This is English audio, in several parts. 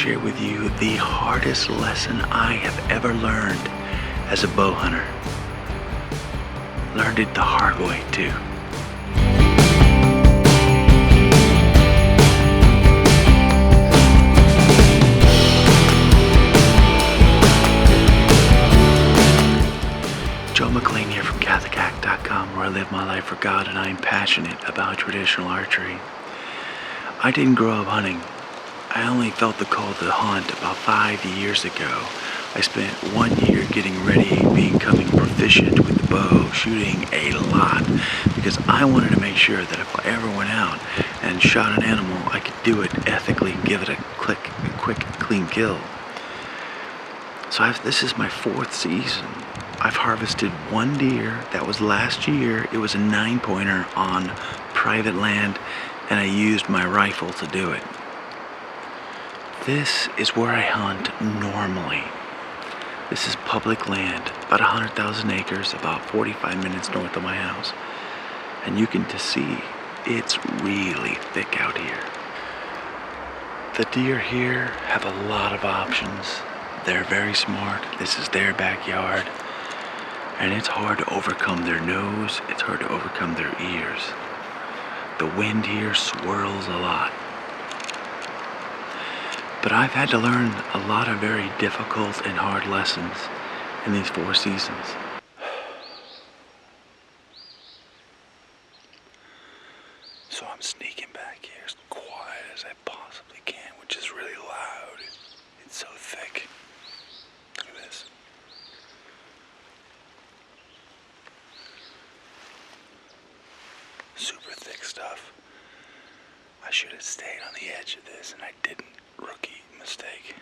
share with you the hardest lesson I have ever learned as a bow hunter. Learned it the hard way too. Here from CatholicAct.com, where I live my life for God and I am passionate about traditional archery. I didn't grow up hunting. I only felt the call to hunt about 5 years ago. I spent 1 year getting ready, becoming proficient with the bow, shooting a lot, because I wanted to make sure that if I ever went out and shot an animal, I could do it ethically and give it a quick, clean kill. So this is my 4th season. I've harvested 1 deer. That was last year. It was a 9-pointer on private land, and I used my rifle to do it. This is where I hunt normally. This is public land, about 100,000 acres, about 45 minutes north of my house. And you can just see it's really thick out here. The deer here have a lot of options. They're very smart. This is their backyard. And it's hard to overcome their nose, it's hard to overcome their ears. The wind here swirls a lot. But I've had to learn a lot of very difficult and hard lessons in these 4 seasons. So I'm sneaking back here as quiet as I possibly can, which is really loud. It's so thick. Look at this. Super thick stuff. I should have stayed on the edge of this, and I didn't. Rookie mistake.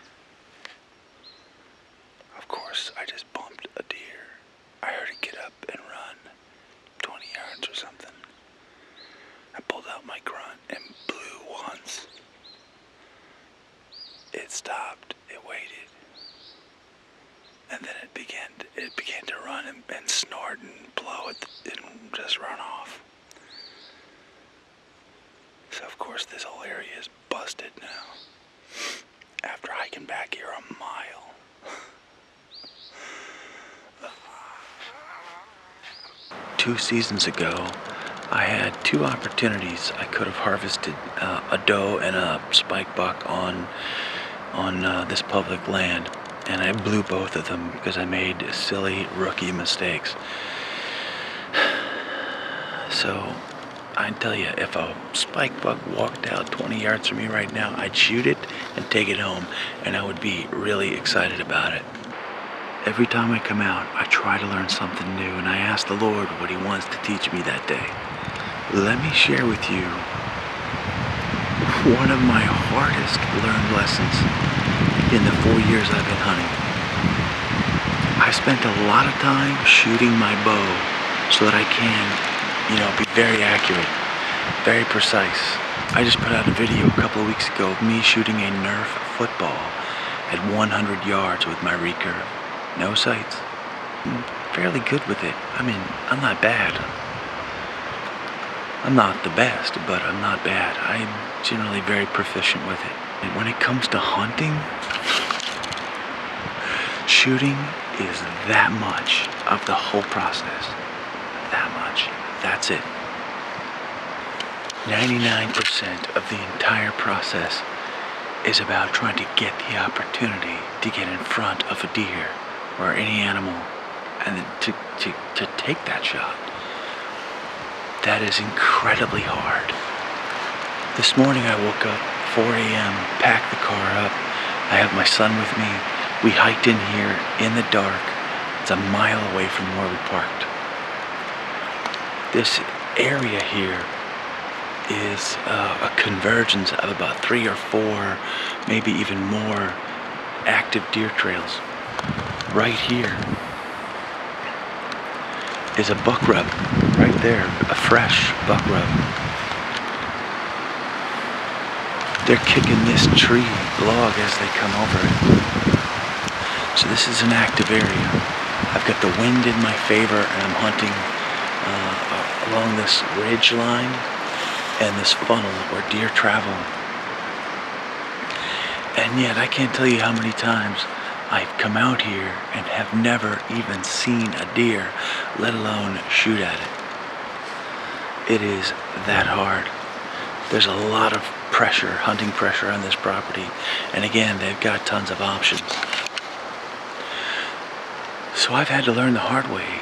Of course, I just bumped a deer. I heard it get up and run 20 yards or something. I pulled out my grunt and blew once. It stopped. It waited. And then it began to run and snort and blow it and just run off. So of course this whole area is busted now. After hiking back here a mile. 2 seasons ago, I had 2 opportunities. I could have harvested a doe and a spike buck on this public land, and I blew both of them because I made silly rookie mistakes. So I tell you, if a spike buck walked out 20 yards from me right now, I'd shoot it and take it home, and I would be really excited about it. Every time I come out, I try to learn something new, and I ask the Lord what He wants to teach me that day. Let me share with you one of my hardest learned lessons in the 4 years I've been hunting. I spent a lot of time shooting my bow so that I can be very accurate, very precise. I just put out a video a couple of weeks ago of me shooting a Nerf football at 100 yards with my recurve. No sights. I'm fairly good with it. I mean, I'm not bad. I'm not the best, but I'm not bad. I'm generally very proficient with it. And when it comes to hunting, shooting is that much of the whole process. That much. That's it. 99% of the entire process is about trying to get the opportunity to get in front of a deer or any animal and then to take that shot. That is incredibly hard. This morning I woke up 4 a.m., packed the car up. I have my son with me. We hiked in here in the dark. It's a mile away from where we parked. This area here is a convergence of about 3 or 4, maybe even more active deer trails. Right here is a buck rub, right there, a fresh buck rub. They're kicking this tree log as they come over it. So this is an active area. I've got the wind in my favor, and I'm hunting along this ridge line and this funnel where deer travel. And yet I can't tell you how many times I've come out here and have never even seen a deer, let alone shoot at it. It is that hard. There's a lot of pressure, hunting pressure on this property. And again, they've got tons of options. So I've had to learn the hard way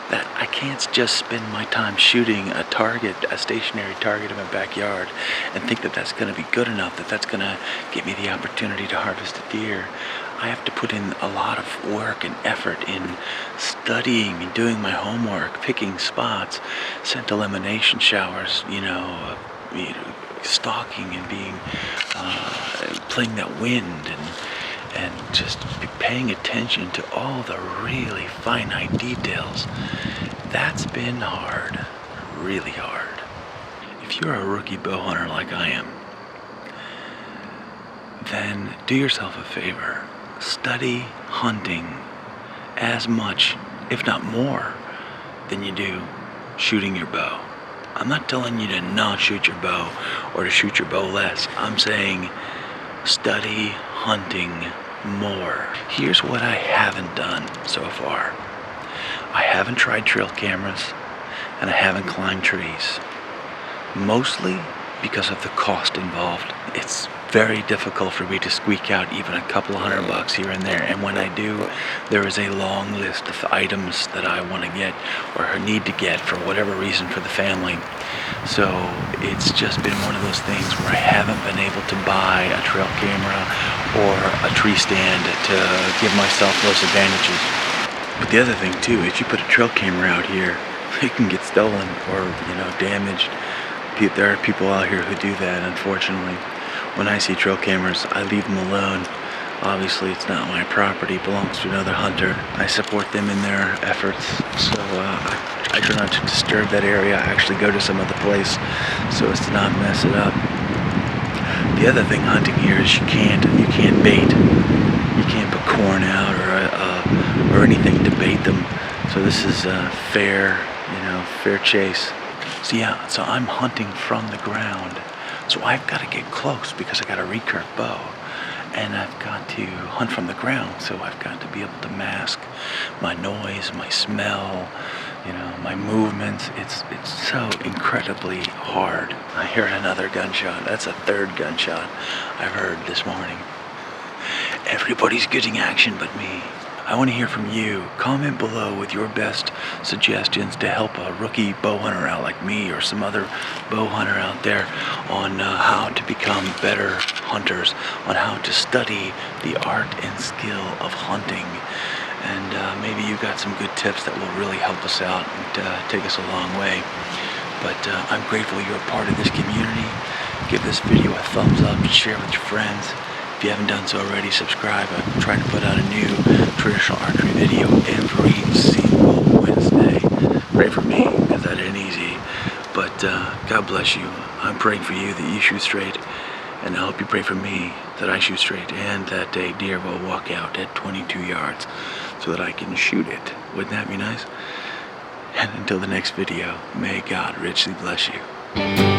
that I can't just spend my time shooting a target, a stationary target in my backyard, and think that that's going to be good enough, that that's going to give me the opportunity to harvest a deer. I have to put in a lot of work and effort in studying and doing my homework, picking spots, scent elimination showers, stalking and being, playing that wind and just paying attention to all the really finite details. That's been hard, really hard. If you're a rookie bow hunter like I am, then do yourself a favor. Study hunting as much, if not more, than you do shooting your bow. I'm not telling you to not shoot your bow or to shoot your bow less. I'm saying study hunting more. Here's what I haven't done so far. I haven't tried trail cameras and I haven't climbed trees. Mostly because of the cost involved. It's very difficult for me to squeak out even a couple of $100 here and there, and when I do, there is a long list of items that I want to get or need to get for whatever reason for the family. So it's just been one of those things where I haven't been able to buy a trail camera or a tree stand to give myself those advantages. But the other thing too is you put a trail camera out here, it can get stolen or damaged. There are people out here who do that, unfortunately. When I see trail cameras, I leave them alone. Obviously, it's not my property, it belongs to another hunter. I support them in their efforts, so I try not to disturb that area. I actually go to some other place so as to not mess it up. The other thing hunting here is you can't bait. You can't put corn out or anything to bait them. So this is fair chase. So I'm hunting from the ground. So I've got to get close because I got a recurve bow, and I've got to hunt from the ground. So I've got to be able to mask my noise, my smell, my movements. It's so incredibly hard. I hear another gunshot. That's a third gunshot I've heard this morning. Everybody's getting action but me. I want to hear from you. Comment below with your best suggestions to help a rookie bow hunter out like me or some other bow hunter out there on how to become better hunters, on how to study the art and skill of hunting. And maybe you've got some good tips that will really help us out and take us a long way. But I'm grateful you're a part of this community. Give this video a thumbs up and share with your friends. If you haven't done so already, subscribe. I'm trying to put out a new traditional archery video every single Wednesday. Pray for me, because that ain't easy. But God bless you. I'm praying for you that you shoot straight, and I hope you pray for me that I shoot straight, and that a deer will walk out at 22 yards so that I can shoot it. Wouldn't that be nice? And until the next video, may God richly bless you.